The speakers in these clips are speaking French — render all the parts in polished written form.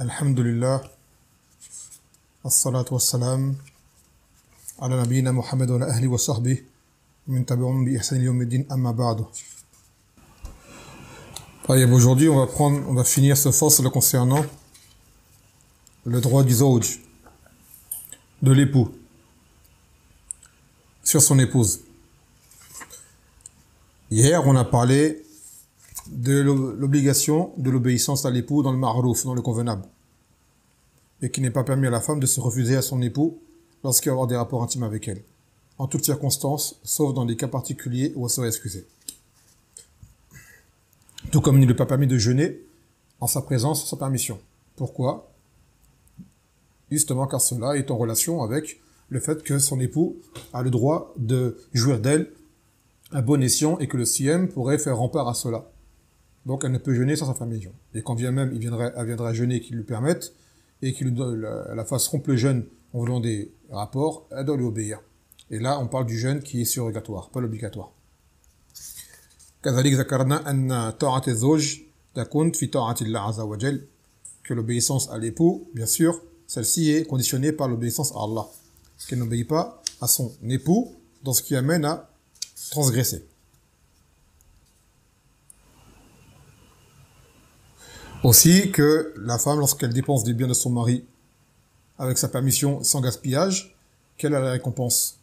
Alhamdulillah, as-salatu was-salam, ala nabiyyina Muhammad wa ala ahli wa sahbihi, min tabi'un bi ihsan ila yawmiddin, amma ba'du. Aujourd'hui, on va finir ce fasl concernant le droit du zawj, de l'époux, sur son épouse. Hier, on a parlé de l'obligation de l'obéissance à l'époux dans le ma'rouf, dans le convenable, et qu'il n'est pas permis à la femme de se refuser à son époux lorsqu'il va avoir des rapports intimes avec elle, en toutes circonstances, sauf dans des cas particuliers où elle serait excusée. Tout comme il n'est pas permis de jeûner en sa présence, sans permission. Pourquoi? Justement car cela est en relation avec le fait que son époux a le droit de jouir d'elle à bon escient et que le siyam pourrait faire rempart à cela. Donc elle ne peut jeûner sans sa permission. Et quand bien même elle viendra jeûner qu'il lui permette et qu'il la fasse rompre le jeûne en voulant des rapports, elle doit lui obéir. Et là on parle du jeûne qui est surrogatoire, pas l'obligatoire. كذلك ذكرنا أن طاعة الزوج تكون في طاعة الله عز وجل, que l'obéissance à l'époux, bien sûr, celle-ci est conditionnée par l'obéissance à Allah, qu'elle n'obéit pas à son époux dans ce qui amène à transgresser. Aussi que la femme, lorsqu'elle dépense des biens de son mari avec sa permission, sans gaspillage, qu'elle a la récompense.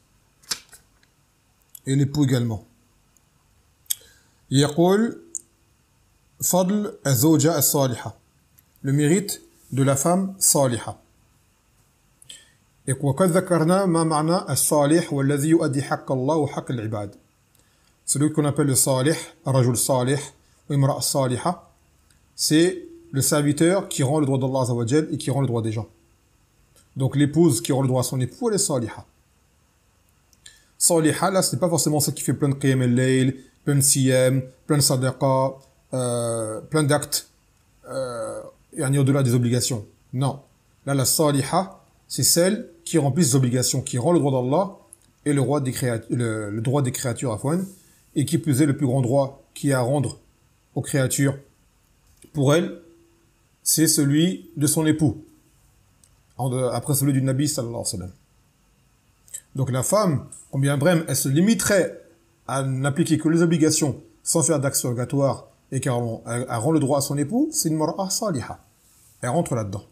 Et l'époux également. يقول فضل الزوجة الصالحة, le mérite de la femme صالحة. Et وقد ذكرنا ما معنى الصالح والذي يؤدي حق الله وحق العباد. Celui qu'on appelle le salih, الرجل الصالح ou imra الصالحة, c'est le serviteur qui rend le droit d'Allah Azza wa Jal et qui rend le droit des gens. Donc l'épouse qui rend le droit à son époux, elle est saliha. Saliha, là, ce n'est pas forcément celle qui fait plein de qiyam al-layl, plein de siyam, plein de sadaqa, plein d'actes, au-delà des obligations. Non. Là, la saliha, c'est celle qui remplit ses obligations, qui rend le droit d'Allah et le droit des créatures à Fouane, et qui plus est le plus grand droit qui a à rendre aux créatures pour elle, c'est celui de son époux, après celui du Nabi sallallahu alayhi wa sallam. Donc la femme, combien brème, elle se limiterait à n'appliquer que les obligations sans faire d'actes surrogatoires et qu'elle rend le droit à son époux, c'est une mar'a saliha. Elle rentre là-dedans.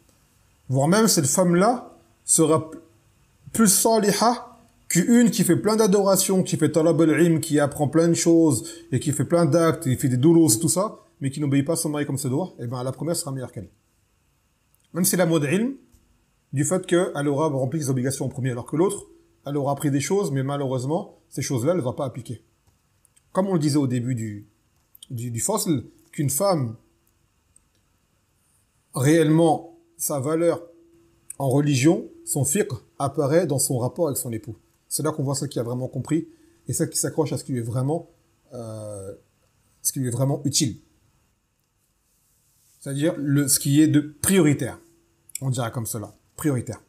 Voire même cette femme-là sera plus saliha qu'une qui fait plein d'adorations, qui fait talab al-ilm, qui apprend plein de choses et qui fait plein d'actes, et fait des doulos et tout ça, mais qui n'obéit pas à son mari comme se doit, et bien la première sera meilleure qu'elle. Même si la mode ilm, du fait qu'elle aura rempli les obligations en premier, alors que l'autre, elle aura appris des choses, mais malheureusement, ces choses-là, elle ne va pas appliquer. Comme on le disait au début du fasl, qu'une femme, réellement, sa valeur en religion, son fiqh, apparaît dans son rapport avec son époux. C'est là qu'on voit celle qui a vraiment compris, et celle qui s'accroche à ce qui lui est vraiment utile. C'est-à-dire ce qui est de prioritaire. On dira comme cela, prioritaire.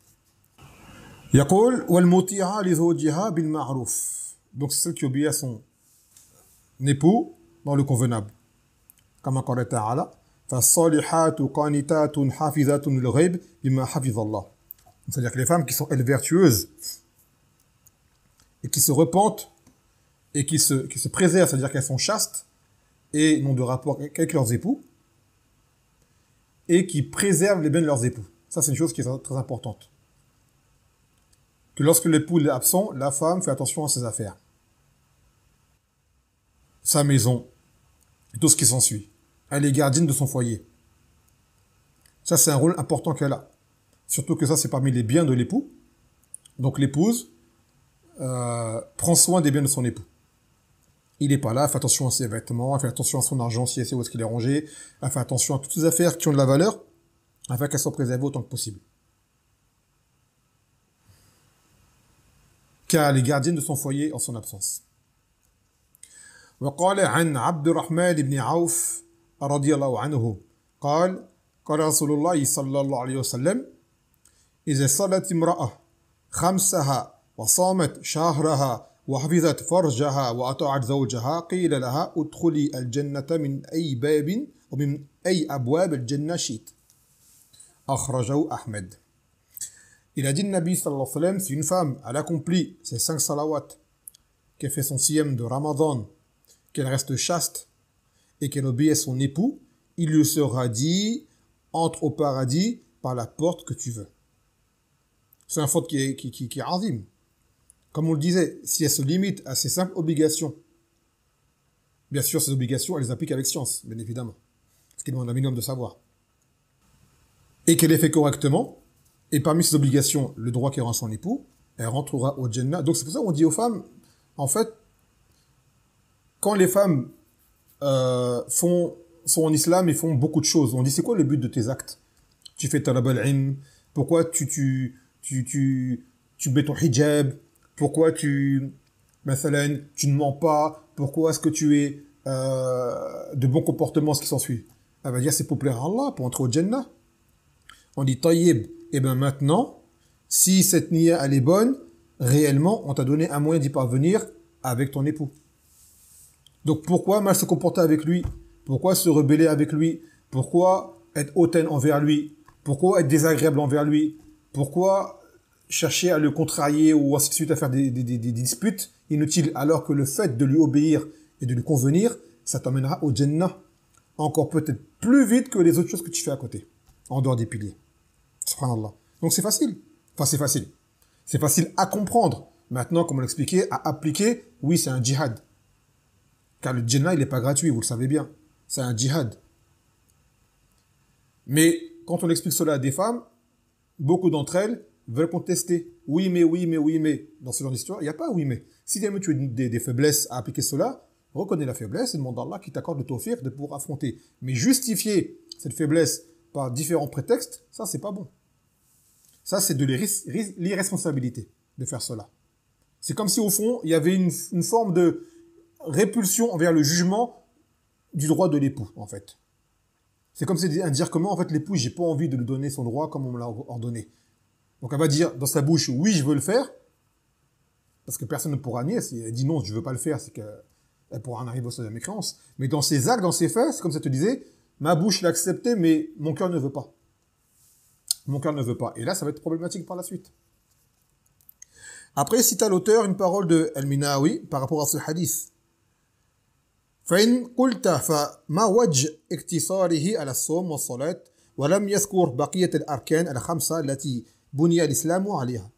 يقول والمطيعة لزوجها بالمعروف. Donc c'est celle qui obéit à son époux dans le convenable. كما قال تعالى فالصالحات قانتات حافظات للغيب بما حفظ الله. C'est-à-dire que les femmes qui sont elles vertueuses et qui se repentent et qui se préservent, c'est-à-dire qu'elles sont chastes et n'ont de rapport qu'avec leurs époux, et qui préservent les biens de leurs époux. Ça, c'est une chose qui est très importante. Que lorsque l'époux est absent, la femme fait attention à ses affaires. Sa maison, et tout ce qui s'ensuit. Elle est gardienne de son foyer. Ça, c'est un rôle important qu'elle a. Surtout que ça, c'est parmi les biens de l'époux. Donc l'épouse prend soin des biens de son époux. Il n'est pas là, elle fait attention à ses vêtements, elle fait attention à son argent, si elle sait où est-ce qu'il est rangé, elle fait attention à toutes ces affaires qui ont de la valeur, afin qu'elles soient préservées autant que possible. Car elle est gardienne de son foyer en son absence. وقال عن عبد الرحمن بن عوف رضي الله عنه قال قال رسول الله صلى الله عليه وسلم إذا صلت امرأة خمسها وصامت شهرها وحفظت فرجها وأطاعت زوجها قيل لها ادخلي الجنة من أي باب ومن أي أبواب الجنة شئت. Akhrajahu Ahmed. Il a dit le Nabi sallallahu alayhi wa sallam, si une femme, elle accomplit ses 5 salawats, qu'elle fait son siyam de Ramadan, qu'elle reste chaste et qu'elle obéit à son époux, il lui sera dit, entre au paradis par la porte que tu veux. C'est un faute qui est azim. Comme on le disait, si elle se limite à ces simples obligations, bien sûr, ces obligations, elle les applique avec science, bien évidemment. Ce qui demande un minimum de savoir. Et qu'elle les fait correctement, et parmi ces obligations, le droit qu'elle rend à son époux, elle rentrera au Jannah. Donc c'est pour ça qu'on dit aux femmes, en fait, quand les femmes sont en islam et font beaucoup de choses, on dit c'est quoi le but de tes actes? Tu fais talab al-ilm, pourquoi tu mets ton hijab, pourquoi mathalan, tu ne mens pas, pourquoi est-ce que tu es de bons comportements, ce qui s'ensuit. Elle va dire c'est pour plaire à Allah, pour entrer au Jannah. On dit tayyib, et bien maintenant, si cette niya elle est bonne, réellement on t'a donné un moyen d'y parvenir avec ton époux. Donc pourquoi mal se comporter avec lui? Pourquoi se rebeller avec lui? Pourquoi être hautaine envers lui? Pourquoi être désagréable envers lui? Pourquoi chercher à le contrarier ou ainsi de suite à faire des disputes inutiles alors que le fait de lui obéir et de lui convenir, ça t'emmènera au Jannah encore peut-être plus vite que les autres choses que tu fais à côté, en dehors des piliers. Subhanallah. Donc c'est facile. Enfin c'est facile. C'est facile à comprendre. Maintenant, comme on l'expliquait, à appliquer, oui c'est un djihad. Car le Jannah, il n'est pas gratuit, vous le savez bien. C'est un djihad. Mais quand on explique cela à des femmes, beaucoup d'entre elles veulent contester. Oui, mais, oui, mais, oui, mais. Dans ce genre d'histoire, il n'y a pas oui, mais. Si jamais tu as des faiblesses à appliquer cela, reconnais la faiblesse et demande à Allah qui t'accorde le tawfiq de pouvoir affronter. Mais justifier cette faiblesse par différents prétextes, ça, c'est pas bon. Ça, c'est de l'irresponsabilité de faire cela. C'est comme si, au fond, il y avait une forme de répulsion envers le jugement du droit de l'époux, en fait. C'est comme si à dire comment, en fait, l'époux, j'ai pas envie de lui donner son droit comme on me l'a ordonné. Donc, elle va dire dans sa bouche, oui, je veux le faire, parce que personne ne pourra nier. Si elle dit non, je veux pas le faire, c'est qu'elle pourra en arriver au stade de la mécréance. Mais dans ses actes, dans ses faits, c'est comme ça te disait, ma bouche l'a accepté, mais mon cœur ne veut pas. Mon cœur ne veut pas. Et là, ça va être problématique par la suite. Après, cite à l'auteur une parole de Al-Minawi par rapport à ce hadith. فإن قلت فما وجه اقتصاره على الصوم والصلاة ولم يذكر بقية الأركان الخمسة التي بني الإسلام عليها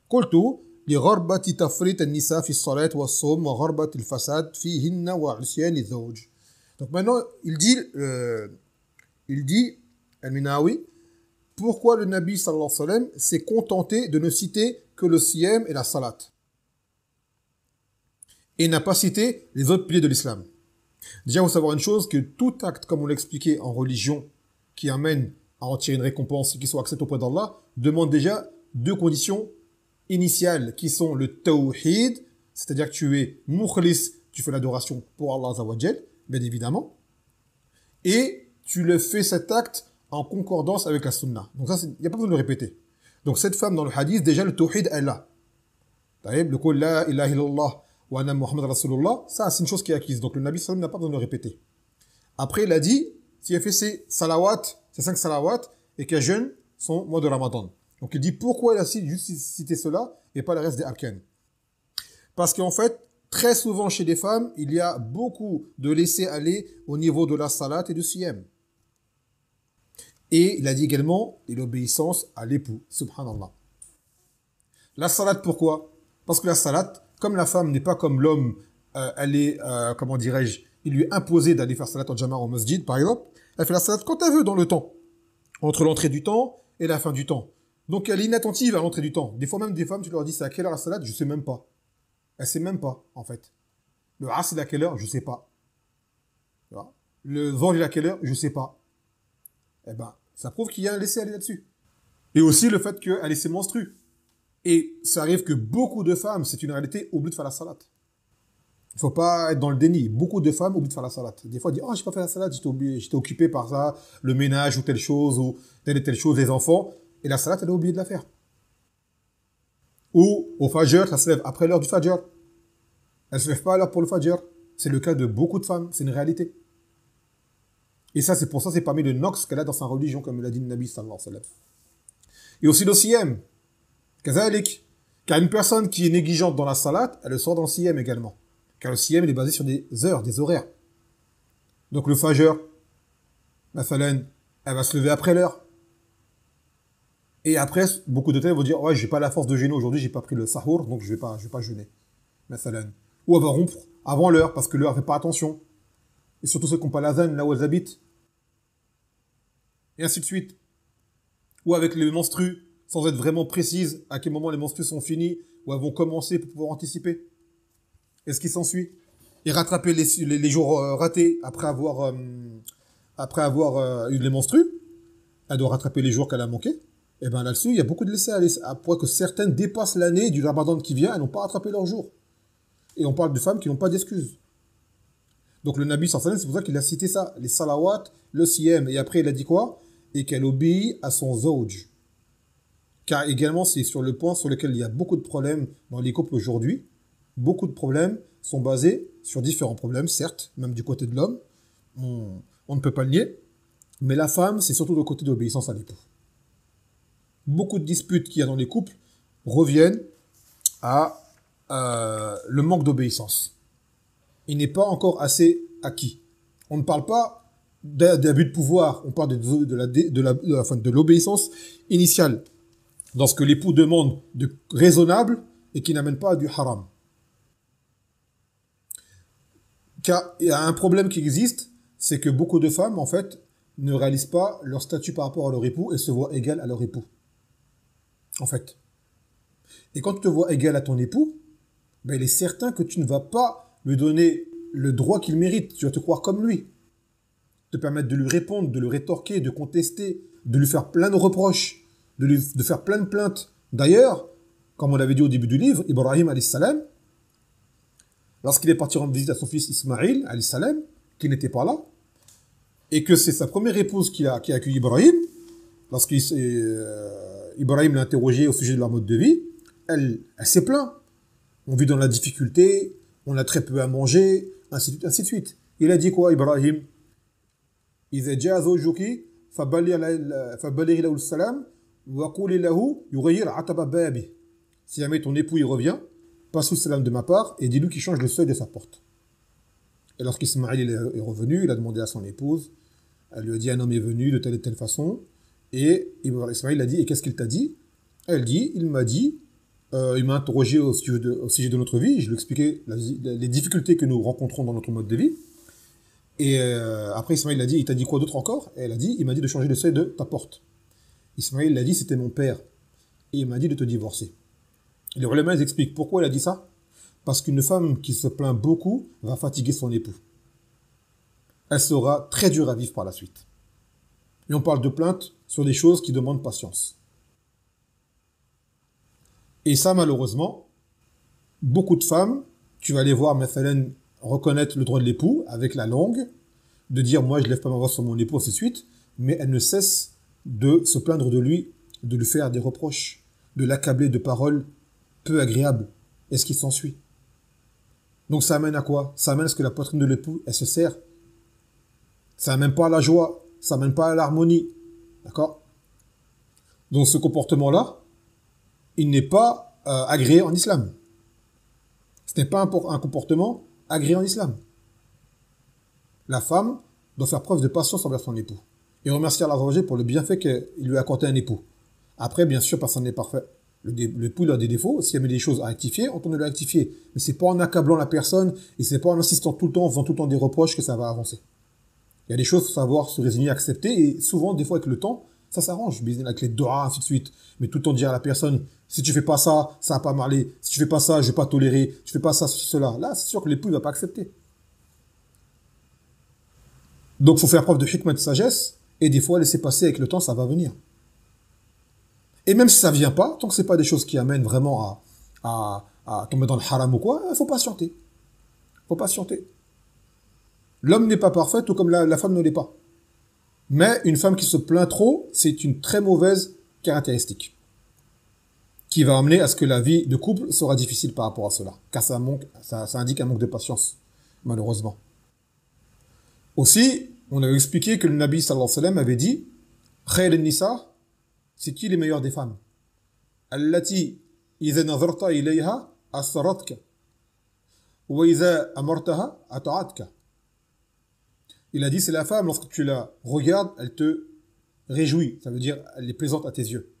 قلت لغربة تفريط النساء في الصلاة والصوم وغربة الفساد فيهن وعصيان الزوج. Donc maintenant il dit Al-Minawi, pourquoi le Nabi sallallahu alayhi wa sallam s'est contenté de ne citer que le siyam et la salat et n'a pas cité les autres piliers de l'islam. Déjà, il faut savoir une chose, que tout acte, comme on l'expliquait en religion, qui amène à en tirer une récompense et qui soit accepté auprès d'Allah, demande déjà 2 conditions initiales, qui sont le tawhid, c'est-à-dire que tu es mukhlis, tu fais l'adoration pour Allah Azza wa Jal, bien évidemment, et tu le fais cet acte en concordance avec la sunna. Donc ça, il n'y a pas besoin de le répéter. Donc cette femme dans le hadith, déjà le tawhid, elle l'a. Le qul la ilaha illallah wa anna Muhammad Rasulullah, ça c'est une chose qui est acquise. Donc le Nabi sallam n'a pas besoin de le répéter. Après il a dit, si elle fait ses salawats, ses 5 salawats, et qu'elle jeûne son mois de Ramadan. Donc il dit pourquoi elle a juste cité cela et pas le reste des arcanes. Parce qu'en fait, très souvent chez les femmes, il y a beaucoup de laisser aller au niveau de la salat et du siyam. Et il a dit également l'obéissance à l'époux, subhanallah. La salat, pourquoi? Parce que la salat, comme la femme n'est pas comme l'homme, elle est, comment dirais-je, il lui est imposé d'aller faire salat en jama'a au masjid, par exemple, elle fait la salat quand elle veut dans le temps, entre l'entrée du temps et la fin du temps. Donc elle est inattentive à l'entrée du temps. Des fois même des femmes, tu leur dis c'est à quelle heure la salat, je sais même pas. Elle sait même pas, en fait. Le asr c'est à quelle heure, je sais pas. Le dhuhr il est à quelle heure, je sais pas. Eh ben, ça prouve qu'il y a un laisser aller là-dessus. Et aussi le fait qu'elle ait ses menstrues. Et ça arrive que beaucoup de femmes, c'est une réalité, oublient de faire la salat. Il ne faut pas être dans le déni. Beaucoup de femmes oublient de faire la salat. Des fois, elles disent « Oh, j'ai pas fait la salat, j'étais occupé par ça, le ménage ou telle chose, ou telle et telle chose, les enfants. » Et la salat, elle a oublié de la faire. Ou au fajr, ça se lève après l'heure du fajr. Elle ne se lève pas à l'heure pour le fajr. C'est le cas de beaucoup de femmes, c'est une réalité. Et ça, c'est pour ça, c'est parmi le nox qu'elle a dans sa religion, comme l'a dit le Nabi sallallahu alayhi wa sallam. Et aussi le siyam. Kazalik. Car une personne qui est négligente dans la salat, elle le sort dans le siyam également. Car le siyam, il est basé sur des heures, des horaires. Donc le fajr, elle va se lever après l'heure. Et après, beaucoup de temps vont dire, ouais, j'ai pas la force de jeûner aujourd'hui, j'ai pas pris le sahur, donc je vais pas jeûner. Ou elle va rompre avant l'heure, parce que l'heure, elle fait pas attention. Et surtout ceux qui n'ont pas l'adhan, là où elles habitent. Et ainsi de suite. Ou avec les menstrues, sans être vraiment précises à quel moment les menstrues sont finies, ou elles vont commencer pour pouvoir anticiper. Et ce qui s'ensuit. Et rattraper les jours ratés après avoir eu les menstrues. Elle doit rattraper les jours qu'elle a manqués. Et bien là-dessus, il y a beaucoup de laisser-aller. À point que certaines dépassent l'année du Ramadan qui vient, elles n'ont pas rattrapé leurs jours. Et on parle de femmes qui n'ont pas d'excuses. Donc le Nabi sallallahu alayhi wa sallam, c'est pour ça qu'il a cité ça, les salawat, le siyam. Et après, il a dit quoi? Et qu'elle obéit à son zawj. Car également, c'est sur le point sur lequel il y a beaucoup de problèmes dans les couples aujourd'hui. Beaucoup de problèmes sont basés sur différents problèmes, certes, même du côté de l'homme. On ne peut pas le nier. Mais la femme, c'est surtout le côté de l'obéissance à l'époux. Beaucoup de disputes qu'il y a dans les couples reviennent à le manque d'obéissance. Il n'est pas encore assez acquis. On ne parle pas d'abus de pouvoir, on parle de l'obéissance initiale. Dans ce que l'époux demande de raisonnable et qui n'amène pas à du haram. Car il y a un problème qui existe, c'est que beaucoup de femmes, en fait, ne réalisent pas leur statut par rapport à leur époux et se voient égales à leur époux. En fait. Et quand tu te vois égal à ton époux, ben il est certain que tu ne vas pas lui donner le droit qu'il mérite. Tu vas te croire comme lui. Te permettre de lui répondre, de le rétorquer, de contester, de lui faire plein de reproches, de faire plein de plaintes. D'ailleurs, comme on l'avait dit au début du livre, Ibrahim alayhi salam, lorsqu'il est parti rendre visite à son fils Ismaïl alayhi salam, qui n'était pas là, et que c'est sa première épouse qui a accueilli Ibrahim, Ibrahim l'a interrogé au sujet de leur mode de vie, elle s'est plainte. On vit dans la difficulté, on a très peu à manger, ainsi de suite. Il a dit quoi, Ibrahim? إذا جاء زوجك فبلغي له السلام وقولي له يغير عتب بابه. Si jamais ton époux y revient, passe le salam de ma part et dis-lui qu'il change le seuil de sa porte. Et lorsqu'Ismaïl est revenu, il a demandé à son épouse, elle lui a dit un homme est venu de telle et telle façon, et Ismaïl a dit, et qu'est-ce qu'il t'a dit? Elle dit, il m'a interrogé au sujet de notre vie, je lui ai expliqué les difficultés que nous rencontrons dans notre mode de vie. Et après, Ismaïl a dit, il t'a dit quoi d'autre encore? Et elle a dit, il m'a dit de changer le seuil de ta porte. Ismaïl a dit, c'était mon père. Et il m'a dit de te divorcer. Et les ulama, ils expliquent pourquoi il a dit ça. Parce qu'une femme qui se plaint beaucoup va fatiguer son époux. Elle sera très dure à vivre par la suite. Et on parle de plainte sur des choses qui demandent patience. Et ça, malheureusement, beaucoup de femmes, tu vas les voir, Mathalan, reconnaître le droit de l'époux avec la langue, de dire moi je lève pas ma voix sur mon époux, ainsi de suite, mais elle ne cesse de se plaindre de lui, de lui faire des reproches, de l'accabler de paroles peu agréables. Et ce qui s'ensuit. Donc ça amène à quoi? Ça amène à ce que la poitrine de l'époux, elle se serre. Ça amène pas à la joie, ça amène pas à l'harmonie. D'accord? Donc ce comportement-là, il n'est pas agréé en islam. Ce n'est pas un comportement agréé en islam. La femme doit faire preuve de patience envers son époux. Et remercier Allah pour le bienfait qu'il lui a accordé un époux. Après, bien sûr, personne n'est parfait. L'époux, il a des défauts. S'il y a des choses à rectifier, on tourne de les rectifier. Mais c'est pas en accablant la personne, et c'est pas en insistant tout le temps, en faisant tout le temps des reproches que ça va avancer. Il y a des choses, il faut savoir se résigner, accepter, et souvent, des fois, avec le temps, ça s'arrange. Avec les doigts, ainsi de suite. Mais tout le temps dire à la personne, si tu fais pas ça, ça va pas marcher. Si tu fais pas ça, je vais pas tolérer. Tu fais pas ça, cela. Là, c'est sûr que l'époux, il va pas accepter. Donc, il faut faire preuve de hikmah, de sagesse, et des fois, laisser passer avec le temps, ça va venir. Et même si ça vient pas, tant que c'est pas des choses qui amènent vraiment à tomber dans le haram ou quoi, il faut patienter. Faut patienter. L'homme n'est pas parfait, tout comme la femme ne l'est pas. Mais une femme qui se plaint trop, c'est une très mauvaise caractéristique. Qui va amener à ce que la vie de couple sera difficile par rapport à cela. Car ça indique un manque de patience, malheureusement. Aussi, On avait expliqué que le Nabi sallallahu alayhi wa sallam avait dit Khayr al-nisa, c'est qui les meilleures des femmes? Allati idha nazarta ilayha asaratka wa idha amartaha ata'atka. Il a dit c'est la femme, lorsque tu la regardes, elle te réjouit, ça veut dire elle est plaisante à tes yeux.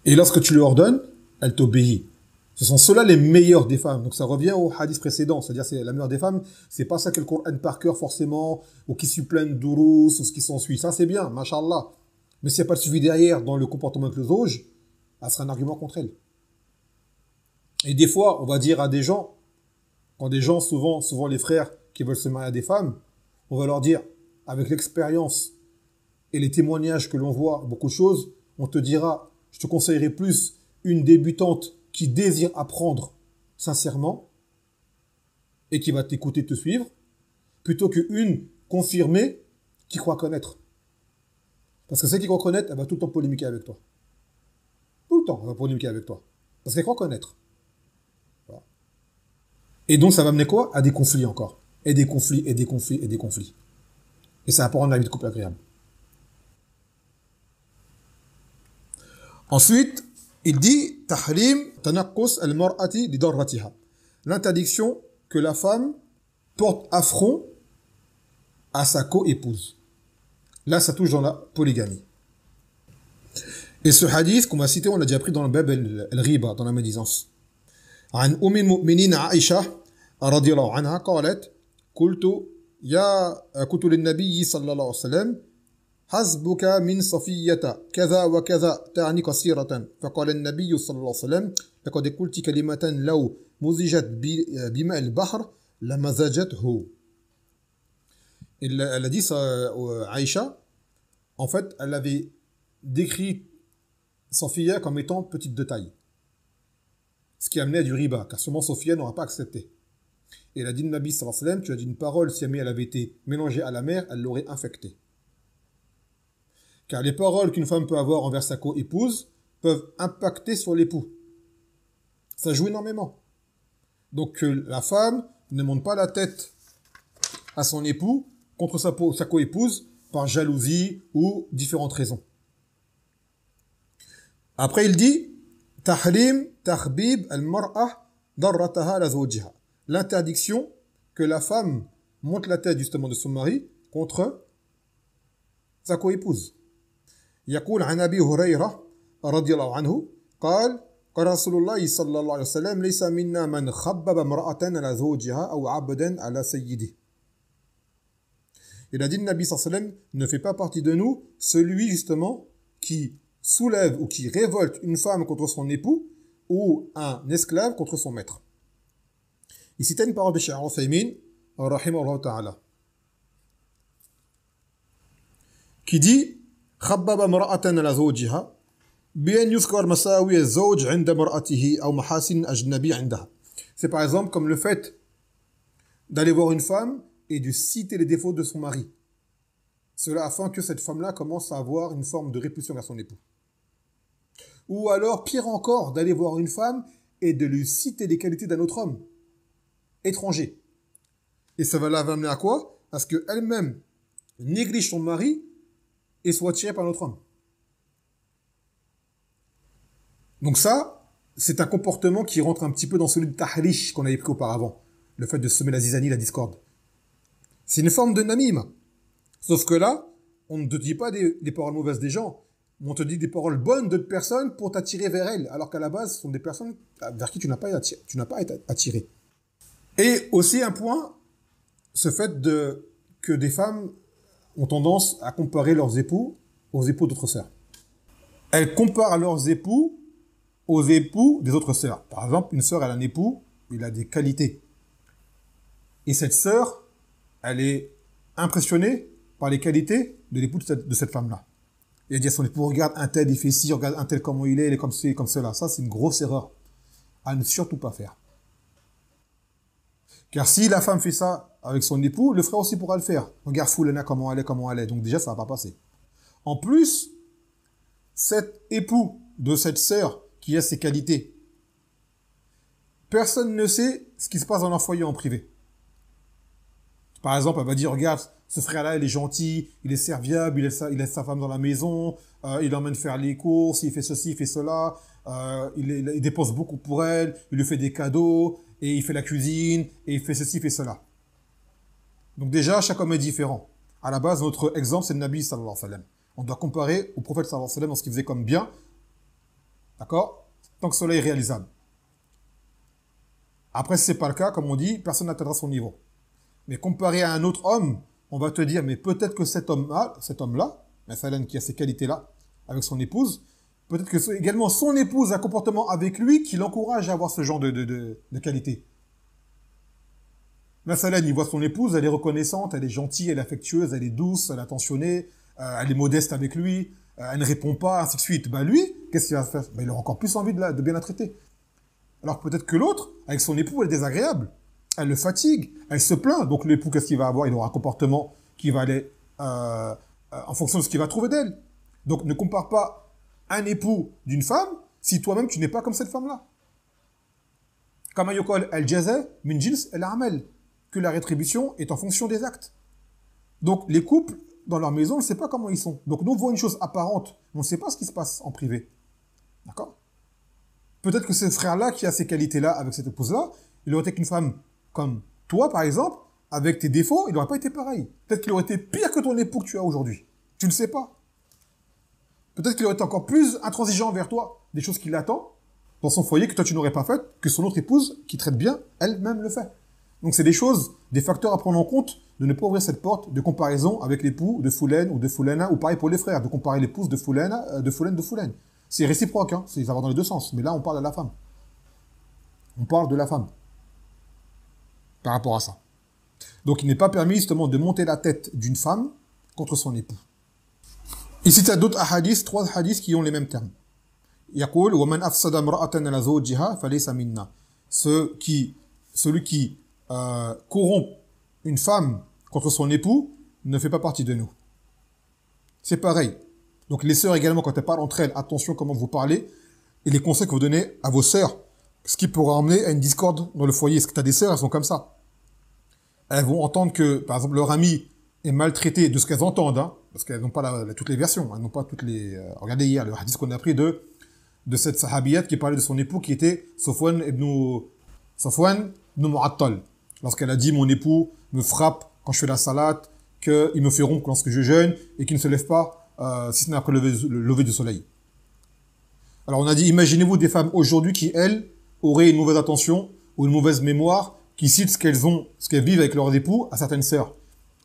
Et lorsque tu lui ordonnes, elle t'obéit. Ce sont ceux-là les meilleures des femmes. Donc ça revient au hadith précédent, c'est-à-dire c'est la meilleure des femmes, c'est pas ça que le Coran par cœur forcément, ou qui suit plein de dourous, ou ce qui s'ensuit. Ça c'est bien, mashallah. Mais s'il n'y a pas de suivi derrière dans le comportement de l'auge, ça sera un argument contre elle. Et des fois, on va dire à des gens, quand des gens, souvent les frères qui veulent se marier à des femmes, on va leur dire, avec l'expérience et les témoignages que l'on voit, beaucoup de choses, on te dira, je te conseillerais plus une débutante qui désire apprendre sincèrement et qui va t'écouter, te suivre, plutôt qu'une confirmée qui croit connaître. Parce que celle qui croit connaître, elle va tout le temps polémiquer avec toi. Tout le temps, elle va polémiquer avec toi. Parce qu'elle croit connaître. Voilà. Et donc, ça va mener quoi? À des conflits encore. Et des conflits, et des conflits, et des conflits. Et ça va pas rendre la vie de couple agréable. Ensuite, il dit tahrim tanaqqus al-mar'ati li darratiha. L'interdiction que la femme porte affront à sa co-épouse. Là, ça touche dans la polygamie. Et ce hadith qu'on va citer, on l'a déjà pris dans le bab al-riba, dans la médisance. عن أم المؤمنين عائشة رضي الله عنها قالت قلت للنبي صلى الله عليه وسلم حسبك من صفية كذا وكذا تعني قصيرة فقال النبي صلى الله عليه وسلم لقد قلت كلمة لو مزجت بماء البحر لمزجته. Elle a dit ça à Aïcha. En fait, elle avait décrit Sophia comme étant petite de taille. Ce qui amenait à du riba, car sûrement Sophia n'aura pas accepté. Et elle a dit le Nabi sallallahu alayhi wa sallam, tu as dit une parole, si elle avait été mélangée à la mer, elle l'aurait infectée. Car les paroles qu'une femme peut avoir envers sa co-épouse peuvent impacter sur l'époux. Ça joue énormément. Donc que la femme ne monte pas la tête à son époux contre sa co-épouse par jalousie ou différentes raisons. Après il dit tahrim tahbib al-mar'ah darrataha la zawjiha. L'interdiction que la femme monte la tête justement de son mari contre sa co-épouse. يقول عن أبي هريرة رضي الله عنه قال قال رسول الله صلى الله عليه وسلم ليس منا من خبب امرأة على زوجها أو عبدا على سيده. Il a dit le Nabi sallallahu alayhi wa sallam ne fait pas partie de nous celui justement qui soulève ou qui révolte une femme contre son époux ou un esclave contre son maître. Il citait une parole de Cheikh Al-Uthaymin rahimahullah ta'ala qui dit خبب امرأة على زوجها بأن يذكر مساوي الزوج عند مرأته أو محاسن أجنبي عندها. C'est par exemple comme le fait d'aller voir une femme et de citer les défauts de son mari. Cela afin que cette femme-là commence à avoir une forme de répulsion vers son époux. Ou alors, pire encore, d'aller voir une femme et de lui citer les qualités d'un autre homme étranger. Et ça va l'amener à quoi? À ce qu'elle-même néglige son mari et soit attirée par un autre homme. Donc ça, c'est un comportement qui rentre un petit peu dans celui de tahrish qu'on avait pris auparavant. Le fait de semer la zizanie, la discorde. C'est une forme de namim. Sauf que là, on ne te dit pas des paroles mauvaises des gens, mais on te dit des paroles bonnes d'autres personnes pour t'attirer vers elles, alors qu'à la base, ce sont des personnes vers qui tu n'as pas été attiré. Et aussi un point, ce fait que des femmes ont tendance à comparer leurs époux aux époux d'autres sœurs. Elles comparent leurs époux aux époux des autres sœurs. Par exemple, une sœur, elle a un époux, il a des qualités. Et cette sœur, elle est impressionnée par les qualités de l'époux de cette femme-là. Et elle dit à son époux, regarde un tel, il fait ci, regarde un tel comment il est comme ci, comme cela. Ça, c'est une grosse erreur à ne surtout pas faire. Car si la femme fait ça avec son époux, le frère aussi pourra le faire. Regarde Foulana comment elle est. Donc déjà, ça va pas passer. En plus, cet époux de cette sœur qui a ses qualités, personne ne sait ce qui se passe dans leur foyer en privé. Par exemple, elle va dire, regarde, ce frère-là, il est gentil, il est serviable, il laisse sa femme dans la maison, il l'emmène faire les courses, il fait ceci, il fait cela, il dépense beaucoup pour elle, il lui fait des cadeaux, et il fait la cuisine, et il fait ceci, il fait cela. Donc déjà, chaque homme est différent. À la base, notre exemple, c'est le Nabi sallallahu alayhi wa sallam. On doit comparer au prophète sallallahu alayhi wa sallam dans ce qu'il faisait comme bien, d'accord? Tant que cela est réalisable. Après, si ce n'est pas le cas, comme on dit, personne n'atteindra son niveau. Mais comparé à un autre homme, on va te dire, mais peut-être que cet homme-là, Mathalan, qui a ces qualités-là, avec son épouse, peut-être que également son épouse a un comportement avec lui qui l'encourage à avoir ce genre de qualité. Mathalan, il voit son épouse, elle est reconnaissante, elle est gentille, elle est affectueuse, elle est douce, elle est attentionnée, elle est modeste avec lui, elle ne répond pas, ainsi de suite. Ben lui, qu'est-ce qu'il va faire? Ben, il aura encore plus envie de bien la traiter. Alors peut-être que l'autre, avec son époux, elle est désagréable. Elle le fatigue, elle se plaint. Donc l'époux, qu'est-ce qu'il va avoir? Il aura un comportement qui va aller en fonction de ce qu'il va trouver d'elle. Donc ne compare pas un époux d'une femme si toi-même tu n'es pas comme cette femme-là. Kama yuqal al-jaza min jins al-amal, que la rétribution est en fonction des actes. Donc les couples, dans leur maison, on ne sait pas comment ils sont. Donc nous, on voit une chose apparente, mais on ne sait pas ce qui se passe en privé. D'accord? Peut-être que ce frère-là, qui a ces qualités-là avec cette épouse-là, il aurait été qu'une femme comme toi, par exemple, avec tes défauts, il n'aurait pas été pareil. Peut-être qu'il aurait été pire que ton époux que tu as aujourd'hui. Tu ne sais pas. Peut-être qu'il aurait été encore plus intransigeant envers toi, des choses qu'il attend dans son foyer que toi tu n'aurais pas faites, que son autre épouse, qui traite bien, elle-même le fait. Donc c'est des choses, des facteurs à prendre en compte, de ne pas ouvrir cette porte de comparaison avec l'époux de Foulaine ou de Foulaina, ou pareil pour les frères, de comparer l'épouse de Foulaine, de Foulaine. C'est réciproque, hein, ça va dans les deux sens. Mais là, on parle de la femme. On parle de la femme. Par rapport à ça. Donc, il n'est pas permis, justement, de monter la tête d'une femme contre son époux. Ici, tu as d'autres hadiths, 3 hadiths qui ont les mêmes termes. Yaqul, وَمَنْ أَفْسَدَ امْرَأَةً عَلَى زَوْجِهَا فَلَيْسَ مِنَّا. Celui qui corrompt une femme contre son époux ne fait pas partie de nous. C'est pareil. Donc les sœurs également, quand elles parlent entre elles, attention comment vous parlez et les conseils que vous donnez à vos sœurs. Ce qui pourra emmener à une discorde dans le foyer. Est-ce que tu as des sœurs, elles sont comme ça. Elles vont entendre que, par exemple, leur ami est maltraité de ce qu'elles entendent, hein, parce qu'elles n'ont pas toutes les versions, elles n'ont pas toutes les... regardez hier, le hadith qu'on a pris de cette sahabiyat qui parlait de son époux qui était Safwan ibn Mu'attal. Lorsqu'elle a dit, mon époux me frappe quand je fais la salade, qu'il me fait rompre lorsque je jeûne et qu'il ne se lève pas si ce n'est après le lever du soleil. Alors on a dit, imaginez-vous des femmes aujourd'hui qui, elles, auraient une mauvaise attention ou une mauvaise mémoire, qui citent ce qu'elles vivent avec leurs époux à certaines sœurs.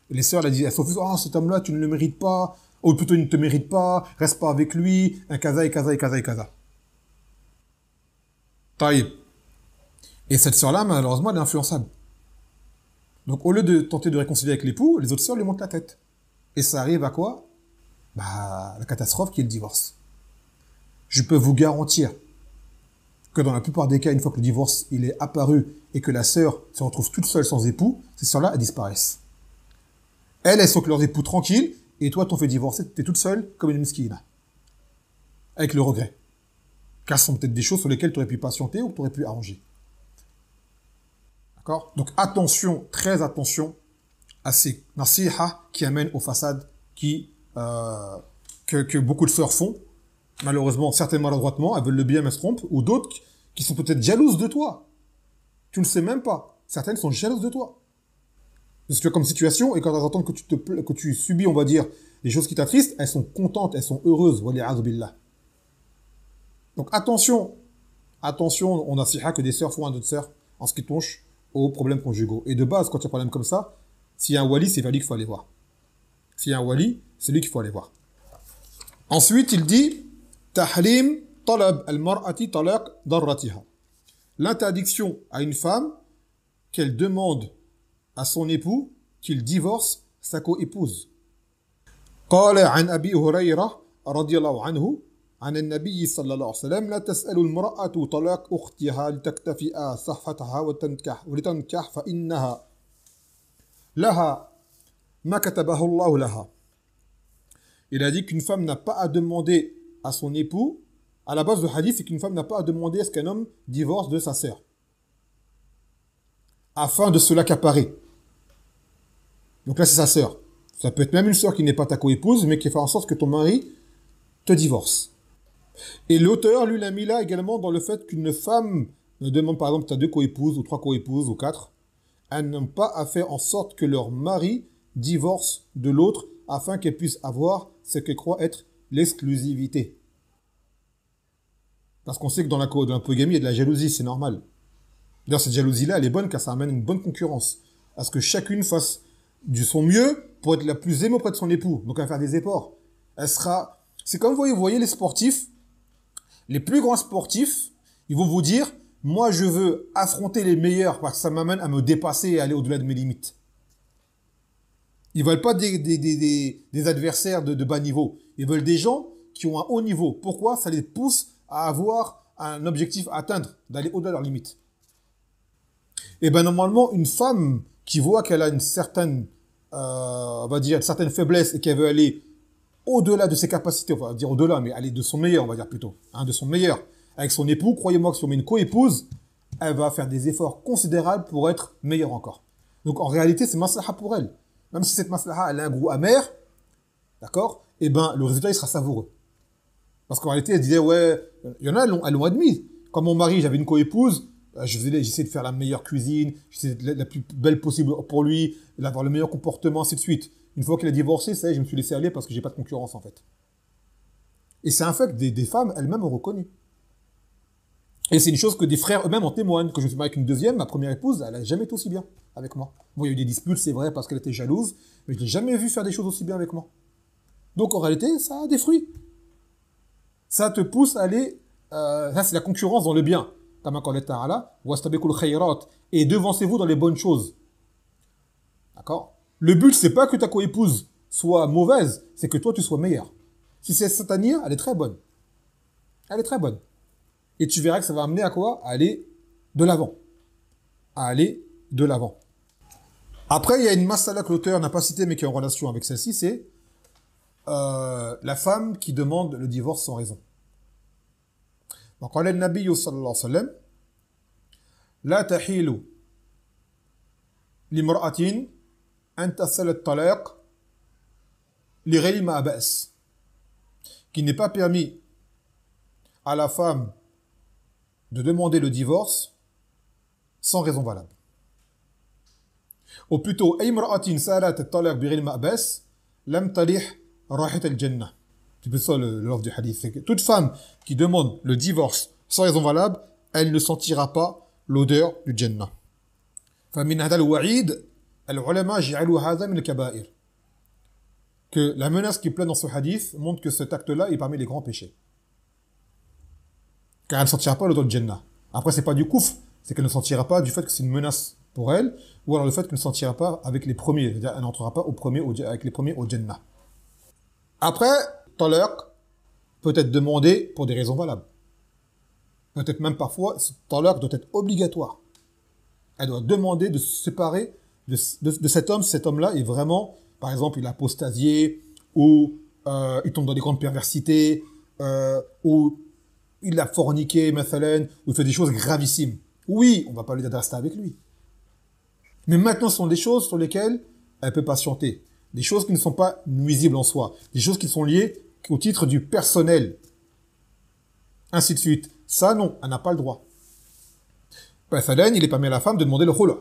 Et les sœurs, elles s'offusent, ah, cet homme-là, tu ne le mérites pas, ou plutôt il ne te mérite pas, reste pas avec lui, un kaza et kaza et kaza et kaza. Taïb. Et cette sœur-là, malheureusement, elle est influençable. Donc au lieu de tenter de réconcilier avec l'époux, les autres sœurs lui montent la tête. Et ça arrive à quoi? Bah, la catastrophe qui est le divorce. Je peux vous garantir que dans la plupart des cas, une fois que le divorce il est apparu et que la sœur se retrouve toute seule sans époux, ces sœurs-là, elles disparaissent. Elles sont que leurs époux tranquilles, et toi, t'en fais divorcer, t'es toute seule comme une miskina. Avec le regret. Car ce sont peut-être des choses sur lesquelles tu aurais pu patienter ou que tu aurais pu arranger. D'accord? Donc attention, très attention à ces nasiha qui amènent aux façades que beaucoup de sœurs font. Malheureusement, certainement maladroitement, elles veulent le bien mais se trompent, ou d'autres qui sont peut-être jalouses de toi. Tu ne sais même pas. Certaines sont jalouses de toi. Parce que comme situation, et quand elles entendent que tu subis, on va dire, des choses qui t'attristent, elles sont contentes, elles sont heureuses. Billah. Donc attention, on nasiha que des sœurs font à d'autres sœurs en ce qui touche aux problèmes conjugaux. Et de base, quand il y a un problème comme ça, s'il y a un wali, c'est lui qu'il faut aller voir. S'il y a un wali, c'est lui qu'il faut aller voir. Ensuite, il dit Tahrim talab al-mar'ati talaq darratiha. L'interdiction à une femme qu'elle demande à son époux qu'il divorce sa co-épouse. قال عن أبي هريرة رضي الله عنه عن النبي صلى الله عليه وسلم لا تسأل المرأة طلاق أختها لتكتفئ صحفتها ولتنكح فإنها لها ما كتبه الله لها. Il a dit qu'une femme n'a pas à demander à son époux, à la base du hadith, c'est qu'une femme n'a pas à demander à ce qu'un homme divorce de sa sœur, afin de se l'accaparer. Donc là, c'est sa sœur. Ça peut être même une sœur qui n'est pas ta coépouse, mais qui fait en sorte que ton mari te divorce. Et l'auteur, lui, l'a mis là également dans le fait qu'une femme ne demande, par exemple, tu as 2 coépouses, ou 3 coépouses, ou 4, elles n'ont pas à faire en sorte que leur mari divorce de l'autre afin qu'elles puissent avoir ce qu'elles croient être l'exclusivité. Parce qu'on sait que dans la polygamie, il y a de la jalousie, c'est normal. D'ailleurs, cette jalousie-là, elle est bonne car ça amène une bonne concurrence. À ce que chacune fasse du son mieux pour être la plus aimée auprès de son époux. Donc, elle va faire des efforts. Elle sera... C'est comme vous voyez les sportifs, les plus grands sportifs, ils vont vous dire, moi, je veux affronter les meilleurs parce que ça m'amène à me dépasser et aller au-delà de mes limites. Ils veulent pas des adversaires de bas niveau. Ils veulent des gens qui ont un haut niveau. Pourquoi? Ça les pousse à avoir un objectif à atteindre, d'aller au-delà de leurs limites. Et ben normalement, une femme qui voit qu'elle a une certaine, on va dire, une certaine faiblesse et qu'elle veut aller au-delà de ses capacités, on va dire au-delà, mais aller de son meilleur, on va dire plutôt, hein, de son meilleur, avec son époux, croyez-moi que si on met une co-épouse, elle va faire des efforts considérables pour être meilleure encore. Donc en réalité, c'est maslaha pour elle. Même si cette maslaha, elle a un goût amer, d'accord, et ben le résultat, il sera savoureux. Parce qu'en réalité, elle disait, ouais, il y en a, elles l'ont admis. Quand mon mari, j'avais une co-épouse, j'essayais de faire la meilleure cuisine, j'essayais de la plus belle possible pour lui, d'avoir le meilleur comportement, ainsi de suite. Une fois qu'il a divorcé, ça y est, je me suis laissé aller parce que j'ai pas de concurrence, en fait. Et c'est un fait que des femmes elles-mêmes ont reconnu. Et c'est une chose que des frères eux-mêmes en témoignent. Quand je me suis marié avec une deuxième, ma première épouse, elle a jamais été aussi bien avec moi. Bon, il y a eu des disputes, c'est vrai, parce qu'elle était jalouse, mais je l'ai jamais vu faire des choses aussi bien avec moi. Donc en réalité, ça a des fruits. Ça te pousse à aller, ça c'est la concurrence dans le bien. Et devancez-vous dans les bonnes choses. D'accord? Le but, c'est pas que ta coépouse soit mauvaise, c'est que toi, tu sois meilleur. Si c'est satanique, elle est très bonne. Elle est très bonne. Et tu verras que ça va amener à quoi? À aller de l'avant. À aller de l'avant. Après, il y a une masala que l'auteur n'a pas citée, mais qui est en relation avec celle-ci, c'est la femme qui demande le divorce sans raison. وقال النبي صلى الله عليه وسلم لا تحيل لامرأة أن تسأل الطلاق لغير ما بأس, qu'il n'est pas permis à la femme de demander le divorce sans raison valable. Ou plutôt, أي امرأة سألت الطلاق بغير ما بأس لم ترح رائحة الجنة. C'est peu ça l'ordre du hadith. C'est que toute femme qui demande le divorce sans raison valable, elle ne sentira pas l'odeur du Jannah. فمن هذا الوعيد العلماء جعلوا هذا من الكبائر. Que la menace qui plaît dans ce hadith montre que cet acte-là est parmi les grands péchés. Car elle ne sentira pas l'odeur du Jannah. Après, c'est pas du kouf, c'est qu'elle ne sentira pas du fait que c'est une menace pour elle, ou alors le fait qu'elle ne sentira pas avec les premiers, c'est-à-dire elle n'entrera pas avec les premiers au Jannah. Après, talaq peut être demandé pour des raisons valables. Peut-être même parfois, ce talaq doit être obligatoire. Elle doit demander de se séparer de cet homme. Cet homme-là est vraiment, par exemple, il a apostasié, ou il tombe dans des grandes perversités, ou il a forniqué, mathalan, ou il fait des choses gravissimes. Oui, on va pas lui dire de rester avec lui. Mais maintenant, ce sont des choses sur lesquelles elle peut patienter. Des choses qui ne sont pas nuisibles en soi. Des choses qui sont liées au titre du personnel. Ainsi de suite. Ça, non, elle n'a pas le droit. Mathalan, il est permis à la femme de demander le khula.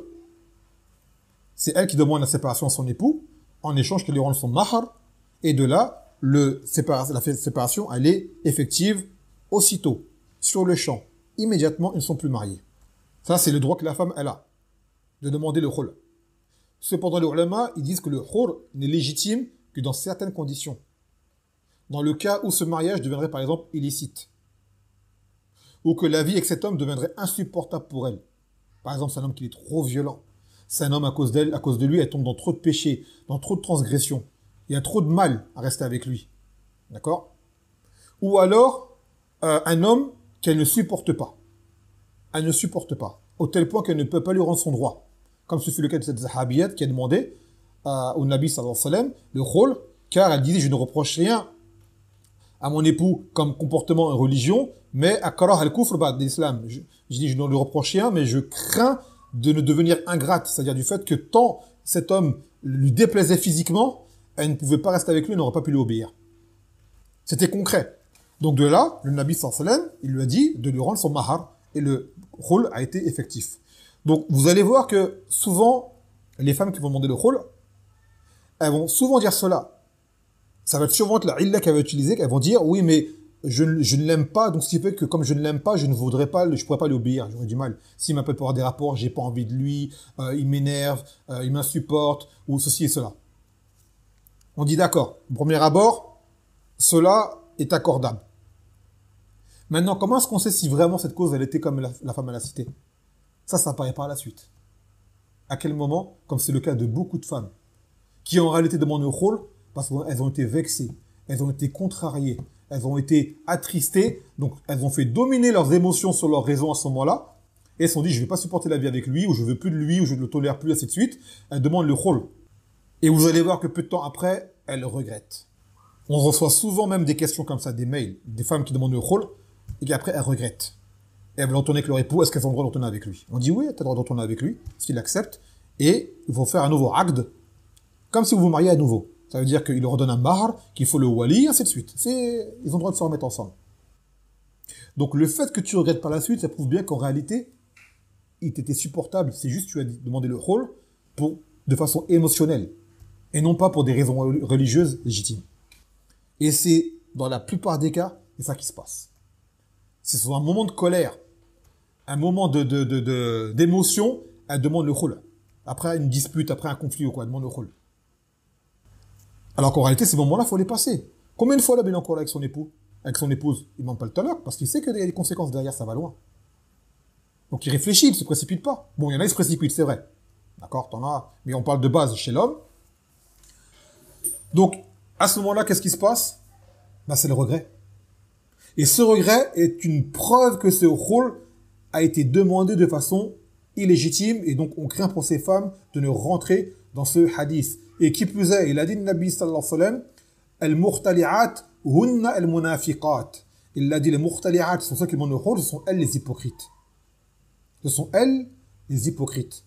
C'est elle qui demande la séparation à son époux, en échange qu'il lui rende son mahar, et de là, la séparation, elle est effective aussitôt, sur le champ. Immédiatement, ils ne sont plus mariés. Ça, c'est le droit que la femme, elle a, de demander le khula. Cependant, les ulama, ils disent que le khur n'est légitime que dans certaines conditions. Dans le cas où ce mariage deviendrait, par exemple, illicite. Ou que la vie avec cet homme deviendrait insupportable pour elle. Par exemple, c'est un homme qui est trop violent. C'est un homme, à cause de lui, elle tombe dans trop de péchés, dans trop de transgressions. Il y a trop de mal à rester avec lui. D'accord? Ou alors, un homme qu'elle ne supporte pas. Elle ne supporte pas. Au tel point qu'elle ne peut pas lui rendre son droit. Comme ce fut le cas de cette sahabiyat qui a demandé au Nabi sallallahu alayhi wa sallam le khul, car elle disait, je ne reproche rien à mon époux comme comportement et religion, mais akrah al-kufr ba'd l'islam. Je dis, je ne lui reproche rien, mais je crains de ne devenir ingrate, c'est-à-dire du fait que tant cet homme lui déplaisait physiquement, elle ne pouvait pas rester avec lui, elle n'aurait pas pu lui obéir. C'était concret. Donc de là, le Nabi sallallahu alayhi wa sallam, il lui a dit de lui rendre son mahar, et le khul a été effectif. Donc vous allez voir que souvent, les femmes qui vont demander le khul, elles vont souvent dire cela. Ça va être souvent la illa qu'elles vont utiliser, qu'elles vont dire, oui, mais je ne l'aime pas, donc ce qui fait que comme je ne l'aime pas, je ne voudrais pas, je pourrais pas lui obéir, j'aurais du mal. S'il m'appelle pour avoir des rapports, j'ai pas envie de lui, il m'énerve, il m'insupporte, ou ceci et cela. On dit d'accord, au premier abord, cela est accordable. Maintenant, comment est-ce qu'on sait si vraiment cette cause, elle était comme la femme à la cité? Ça apparaît par la suite. À quel moment, comme c'est le cas de beaucoup de femmes, qui en réalité demandent le khul, parce qu'elles ont été vexées, elles ont été contrariées, elles ont été attristées, donc elles ont fait dominer leurs émotions sur leurs raisons à ce moment-là, et elles se sont dit, je ne vais pas supporter la vie avec lui, ou je veux plus de lui, ou je ne le tolère plus, ainsi de suite. Elles demandent le khul. Et vous allez voir que peu de temps après, elles regrettent. On reçoit souvent même des questions comme ça, des mails, des femmes qui demandent le khul, et qui après, elles regrettent. Et elles veulent retourner avec leur époux, est-ce qu'elles ont le droit de retourner avec lui? On dit oui, tu as le droit de retourner avec lui, s'il accepte, et ils vont faire un nouveau aqd, comme si vous vous mariez à nouveau. Ça veut dire qu'il leur donne un mahar, qu'il faut le wali, ainsi de suite. Ils ont le droit de se remettre ensemble. Donc le fait que tu regrettes par la suite, ça prouve bien qu'en réalité, il t'était supportable. C'est juste que tu as demandé le khul de façon émotionnelle, et non pas pour des raisons religieuses légitimes. Et c'est, dans la plupart des cas, c'est ça qui se passe. C'est sur un moment de colère, un moment d'émotion, elle demande le khul. Après une dispute, après un conflit ou quoi, elle demande le khul. Alors qu'en réalité, ces moments-là, il faut les passer. Combien de fois là, il est encore là avec son époux, avec son épouse? Il ne demande pas le talaq, parce qu'il sait qu'il y a des conséquences derrière, ça va loin. Donc il réfléchit, il ne se précipite pas. Bon, il y en a, ils se précipitent, c'est vrai. D'accord, t'en as, mais on parle de base chez l'homme. Donc, à ce moment-là, qu'est-ce qui se passe? Ben, c'est le regret. Et ce regret est une preuve que ce khul a été demandé de façon illégitime, et donc on craint pour ces femmes de ne rentrer dans ce hadith. Et qui plus est, il a dit le Nabi sallallahu alayhi wa sallam, al-mukhtali'at hunna al-munafiqat. Il a dit les mukhtali'at, ce sont ceux qui demandent le khul, ce sont elles les hypocrites. Ce sont elles les hypocrites.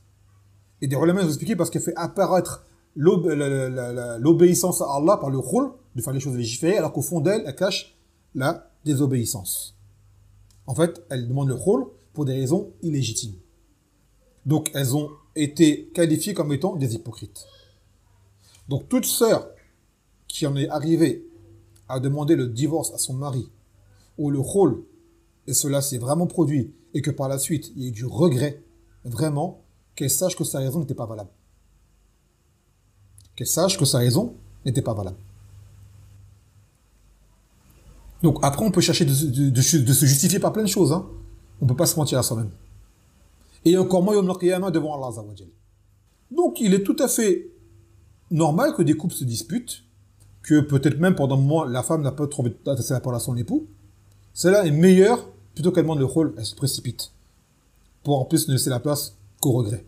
Et des ulama ont expliqué parce qu'elle fait apparaître l'obéissance à Allah par le khul, de faire les choses légiférées, alors qu'au fond d'elle, elle cache la désobéissance. En fait, elles demandent le khul pour des raisons illégitimes. Donc, elles ont été qualifiées comme étant des hypocrites. Donc, toute sœur qui en est arrivée à demander le divorce à son mari, ou le khul, et cela s'est vraiment produit, et que par la suite, il y a eu du regret, vraiment, qu'elle sache que sa raison n'était pas valable. Qu'elle sache que sa raison n'était pas valable. Donc, après, on peut chercher de se justifier par plein de choses. Hein. On ne peut pas se mentir à soi-même. Et encore moins, Yom al-Qiyamah devant Allah Azza wa Jal. Donc, il est tout à fait normal que des couples se disputent, que peut-être même pendant un moment, la femme n'a pas trouvé d'attacher la parole à son époux. Cela est meilleur, plutôt qu'elle demande le khul, elle se précipite. Pour en plus ne laisser la place qu'au regret.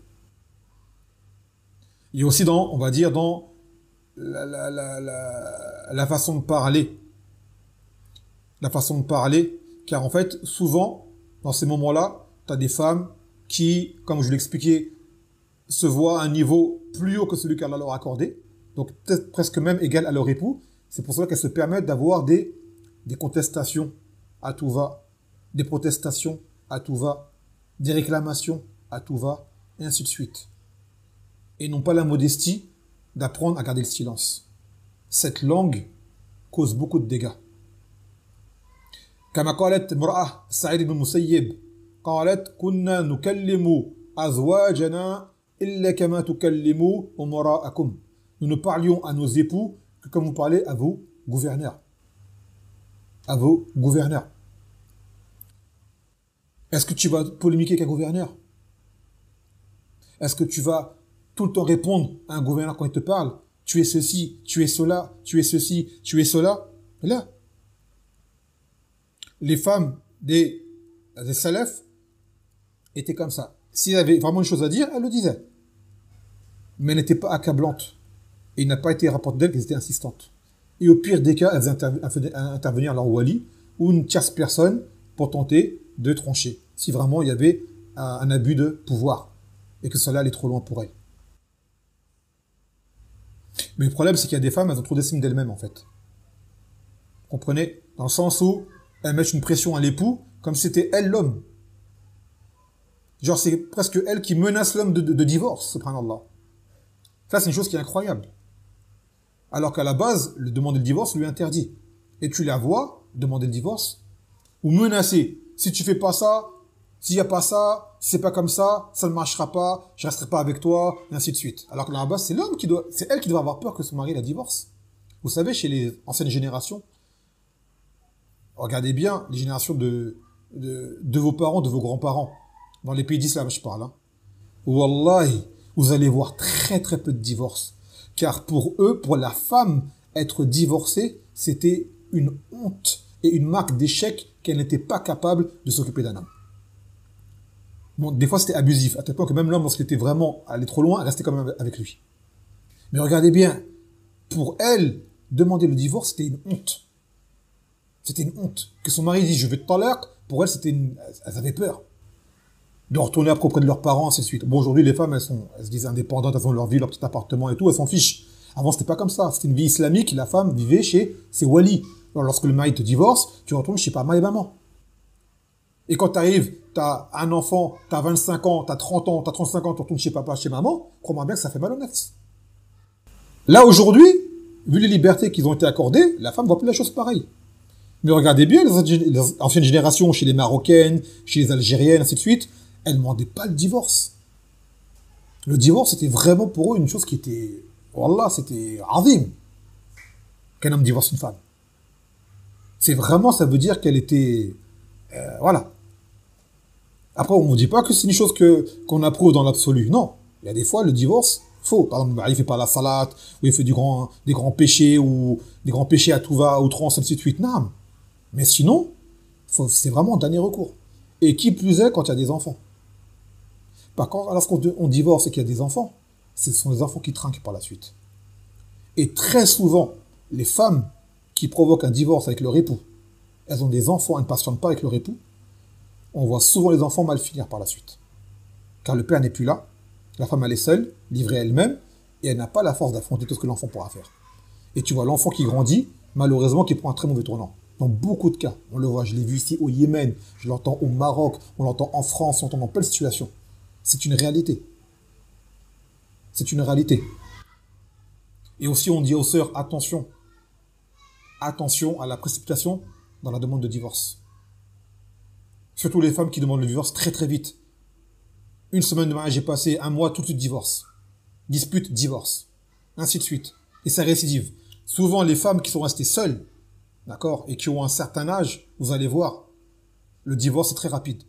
Il y a aussi on va dire, dans la façon de parler. La façon de parler, car en fait, souvent, dans ces moments-là, tu as des femmes qui, comme je l'ai expliqué, se voient à un niveau plus haut que celui qu'Allah leur a accordé, donc peut-être presque même égal à leur époux. C'est pour cela qu'elles se permettent d'avoir des contestations à tout va, des protestations à tout va, des réclamations à tout va, et ainsi de suite. Et non pas la modestie d'apprendre à garder le silence. Cette langue cause beaucoup de dégâts. كما قالت امرأة سعيد بن المسيب قالت كنا نكلم أزواجنا إلا كما تكلموا أمراءكم. Nous ne parlions à nos époux que comme vous parlez à vos gouverneurs. À vos gouverneurs. Est-ce que tu vas polémiquer avec un gouverneur? Est-ce que tu vas tout le temps répondre à un gouverneur quand il te parle? Tu es ceci, tu es cela, tu es ceci, tu es cela. Et là, les femmes des salafs étaient comme ça. S'il y avait vraiment une chose à dire, elle le disait. Mais elle n'était pas accablante. Et il n'a pas été rapporté d'elle qu'elles étaient insistantes. Et au pire des cas, elles faisaient intervenir leur wali ou une tierce personne pour tenter de trancher. Si vraiment il y avait un abus de pouvoir et que cela allait trop loin pour elle. Mais le problème, c'est qu'il y a des femmes, elles ont trop d'estime d'elles-mêmes, en fait. Vous comprenez? Dans le sens où elles mettent une pression à l'époux, comme si c'était elle l'homme. Genre, c'est presque elle qui menace l'homme de divorce, subhanallah. Ça, c'est une chose qui est incroyable. Alors qu'à la base, le demander le divorce lui est interdit. Et tu la vois demander le divorce, ou menacer. Si tu fais pas ça, s'il n'y a pas ça, si c'est pas comme ça ne marchera pas, je resterai pas avec toi, et ainsi de suite. Alors que là, à la base, c'est elle qui doit avoir peur que son mari la divorce. Vous savez, chez les anciennes générations, regardez bien les générations de vos parents, de vos grands-parents. Dans les pays d'islam, je parle. Hein. Wallahi, vous allez voir très très peu de divorces. Car pour eux, pour la femme, être divorcée, c'était une honte et une marque d'échec qu'elle n'était pas capable de s'occuper d'un homme. Bon, des fois, c'était abusif. À tel point que même l'homme, lorsqu'il était vraiment allé trop loin, restait quand même avec lui. Mais regardez bien, pour elle, demander le divorce, c'était une honte. C'était une honte. Que son mari dise « je vais te talaq », pour elle, elles avaient peur. De retourner après auprès de leurs parents, ainsi de suite. Bon, aujourd'hui, les femmes, elles se disent indépendantes, elles ont leur vie, leur petit appartement et tout, elles s'en fichent. Avant, c'était pas comme ça. C'était une vie islamique, la femme vivait chez ses walis. Alors, lorsque le mari te divorce, tu retournes chez papa et maman. Et quand tu arrives, tu as un enfant, tu as 25 ans, tu as 30 ans, tu as 35 ans, tu retournes chez papa, chez maman, crois-moi bien que ça fait mal au nez. Là, aujourd'hui, vu les libertés qu'ils ont été accordées, la femme voit plus la chose pareille. Mais regardez bien les anciennes générations, chez les Marocaines, chez les Algériennes, ainsi de suite, elles ne demandaient pas le divorce. Le divorce, c'était vraiment pour eux une chose qui était... Wallah, c'était azim. Qu'un homme divorce une femme. C'est vraiment, ça veut dire qu'elle était... voilà. Après, on ne vous dit pas que c'est une chose qu'on approuve dans l'absolu. Non. Il y a des fois, le divorce, faux. Par exemple, il ne fait pas la salate, ou il fait des grands péchés, ou des grands péchés à tout va, à outrance, ainsi de suite. Non. Mais sinon, c'est vraiment un dernier recours. Et qui plus est quand il y a des enfants. Par contre, lorsqu'on divorce et qu'il y a des enfants, ce sont les enfants qui trinquent par la suite. Et très souvent, les femmes qui provoquent un divorce avec leur époux, elles ont des enfants, elles ne patientent pas avec leur époux, on voit souvent les enfants mal finir par la suite. Car le père n'est plus là, la femme elle est seule, livrée à elle-même, et elle n'a pas la force d'affronter tout ce que l'enfant pourra faire. Et tu vois l'enfant qui grandit, malheureusement, qui prend un très mauvais tournant. Dans beaucoup de cas, on le voit, je l'ai vu ici au Yémen, je l'entends au Maroc, on l'entend en France, on l'entend dans plein de situations. C'est une réalité. C'est une réalité. Et aussi, on dit aux sœurs, attention. Attention à la précipitation dans la demande de divorce. Surtout les femmes qui demandent le divorce très très vite. Une semaine de mariage est passée, un mois, tout de suite divorce. Dispute, divorce. Ainsi de suite. Et ça récidive. Souvent, les femmes qui sont restées seules, d'accord, et qui ont un certain âge, vous allez voir, le divorce est très rapide.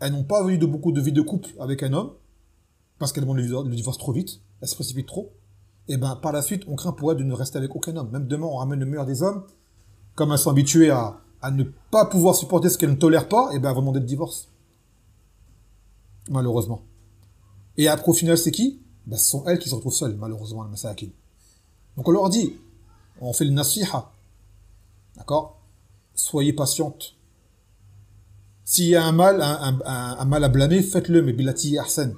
Elles n'ont pas eu beaucoup de vie de couple avec un homme, parce qu'elles demandent le divorce trop vite, elles se précipitent trop, et bien par la suite, on craint pour elles de ne rester avec aucun homme. Même demain, on ramène le meilleur des hommes, comme elles sont habituées à ne pas pouvoir supporter ce qu'elles ne tolèrent pas, et bien elles vont demander le divorce. Malheureusement. Et après, au final, c'est qui? Ben, ce sont elles qui se retrouvent seules, malheureusement, le masakin. Donc on leur dit, on fait le nasiha, d'accord? Soyez patientes. S'il y a un mal à blâmer, faites-le, mais bilati ahsan.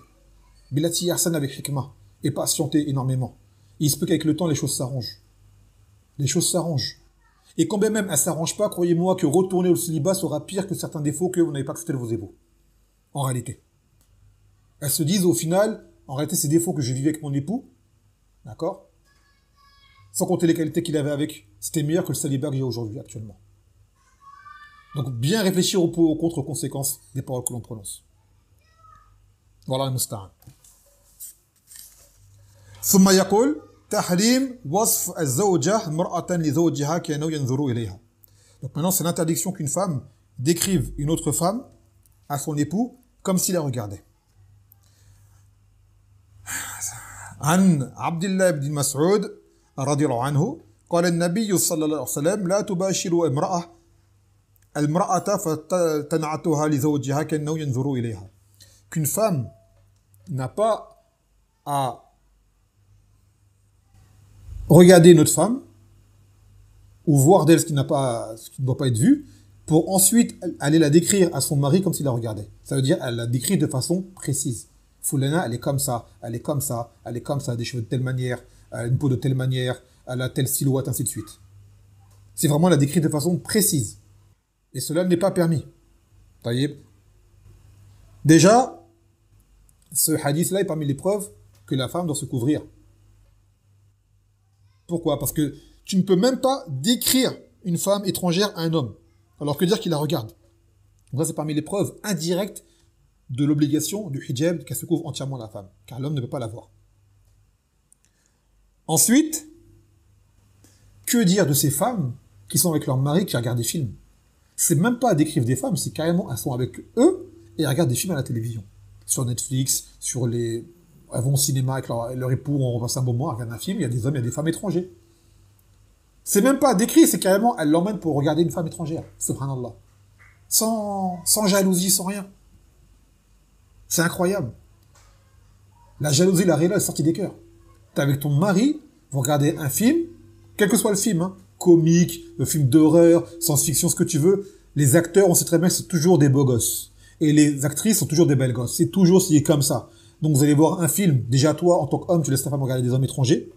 Bilati ahsan avec hikmah. Et patientez énormément. Et il se peut qu'avec le temps, les choses s'arrangent. Les choses s'arrangent. Et quand bien même elles ne s'arrangent pas, croyez-moi que retourner au célibat sera pire que certains défauts que vous n'avez pas accepté de vos époux. En réalité. Elles se disent au final, en réalité, ces défauts que je vivais avec mon époux, d'accord? Sans compter les qualités qu'il avait avec, c'était meilleur que le célibat que j'ai aujourd'hui, actuellement. Donc, bien réfléchir aux contre-conséquences des paroles que l'on prononce. Voilà le musta'an. ثم يقول تحريم وصف الزوجة مرأة لزوجها كأنه ينظر إليها. Donc maintenant, c'est l'interdiction qu'une femme décrive une autre femme à son époux comme s'il la regardait. عن عبد الله بن مسعود رضي الله عنه قال النبي صلى الله عليه وسلم لا تباشر المرأة فتنعتها لزوجها كأنه ينظر إليها. Qu'une femme n'a pas à regarder notre femme ou voir d'elle ce qui ne doit pas être vu pour ensuite aller la décrire à son mari comme s'il la regardait. Ça veut dire elle la décrit de façon précise. Foulana, elle est comme ça, elle est comme ça, elle est comme ça, des cheveux de telle manière, elle a une peau de telle manière, elle a telle silhouette, ainsi de suite. C'est vraiment la décrire de façon précise. Et cela n'est pas permis. Taïeb. Déjà, ce hadith-là est parmi les preuves que la femme doit se couvrir. Pourquoi? Parce que tu ne peux même pas décrire une femme étrangère à un homme, alors que dire qu'il la regarde. Donc ça, c'est parmi les preuves indirectes de l'obligation du hijab qu'elle se couvre entièrement la femme, car l'homme ne peut pas la voir. Ensuite, que dire de ces femmes qui sont avec leur mari qui regardent des films? C'est même pas à décrire des femmes, c'est carrément elles sont avec eux et elles regardent des films à la télévision. Sur Netflix, sur les... Elles vont au cinéma avec leur époux, on passe un moment, elles regardent un film, il y a des hommes, il y a des femmes étrangères. C'est même pas à décrire, c'est carrément, elles l'emmènent pour regarder une femme étrangère. Subhanallah. Sans jalousie, sans rien. C'est incroyable. La jalousie, la réelle, est sortie des cœurs. T'es avec ton mari, vous regardez un film, quel que soit le film, hein, comique, le film d'horreur, science-fiction, ce que tu veux, les acteurs, on sait très bien que c'est toujours des beaux gosses. Et les actrices sont toujours des belles gosses. C'est toujours comme ça. Donc vous allez voir un film, déjà toi, en tant qu'homme, tu laisses ta femme regarder des hommes étrangers.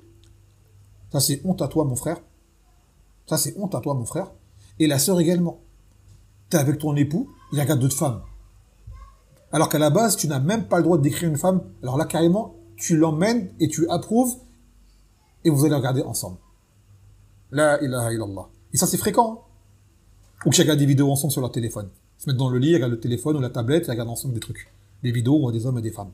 Ça, c'est honte à toi, mon frère. Ça, c'est honte à toi, mon frère. Et la sœur également. T'es avec ton époux, il regarde d'autres femmes. Alors qu'à la base, tu n'as même pas le droit de décrire une femme. Alors là, carrément, tu l'emmènes et tu approuves et vous allez regarder ensemble. La ilaha illallah. Et ça, c'est fréquent. Hein. Ou qu'ils regardent des vidéos ensemble sur leur téléphone. Ils se mettent dans le lit, ils regardent le téléphone ou la tablette, ils regardent ensemble des trucs. Des vidéos où des hommes et des femmes.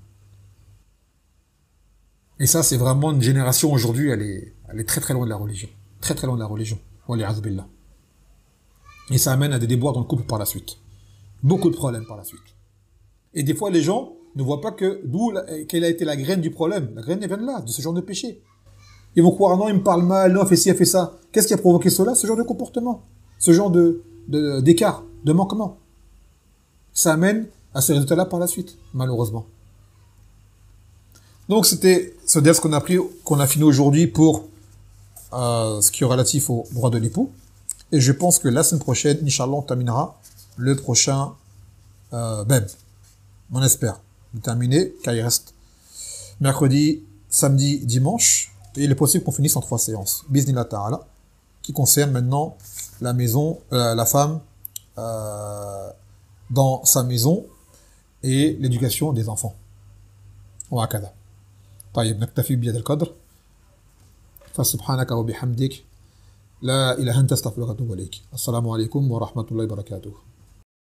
Et ça, c'est vraiment une génération aujourd'hui, elle est très très loin de la religion. Très très loin de la religion. Wali'az billah. Et ça amène à des déboires dans le couple par la suite. Beaucoup de problèmes par la suite. Et des fois, les gens ne voient pas quelle a été la graine du problème. La graine, elle vient de là, de ce genre de péché. Ils vont croire, non, il me parle mal, non, il fait ci, il fait ça. Qu'est-ce qui a provoqué cela? Ce genre de comportement. Ce genre d'écart, de manquement. Ça amène à ce résultat-là par la suite, malheureusement. Donc, c'était ce ders qu'on a fini aujourd'hui pour ce qui est relatif au droit de l'époux. Et je pense que la semaine prochaine, Inch'Allah, on terminera le prochain beb. On espère le terminer, car il reste mercredi, samedi, dimanche. Et il est possible qu'on finisse en 3 séances. Biznillah ta'ala, qui concerne maintenant la maison, la femme dans sa maison et l'éducation des enfants. وهكذا. طيب نكتفي بهذا القدر. فسبحانك وبحمدك لا إله إلا أنت أستغفرك وأتوب إليك. السلام عليكم ورحمة الله وبركاته.